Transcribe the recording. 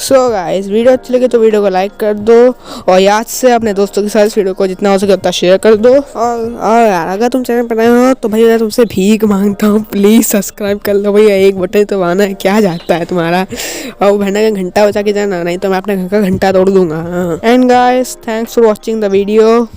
So guys, video अच्छी लगे तो वीडियो को लाइक कर दो और याद से अपने दोस्तों के साथ इस वीडियो को जितना हो सके उतना शेयर कर दो। और यार अगर तुम चैनल पर नए हो तो भैया तुमसे भीख मांगता हूँ, प्लीज़ सब्सक्राइब कर लो भैया। एक बटन तो आना है, क्या जाता है तुम्हारा। और भरने का घंटा बचा के जाना, नहीं तो मैं अपने घर का घंटा तोड़ दूंगा। And guys, thanks for watching the video.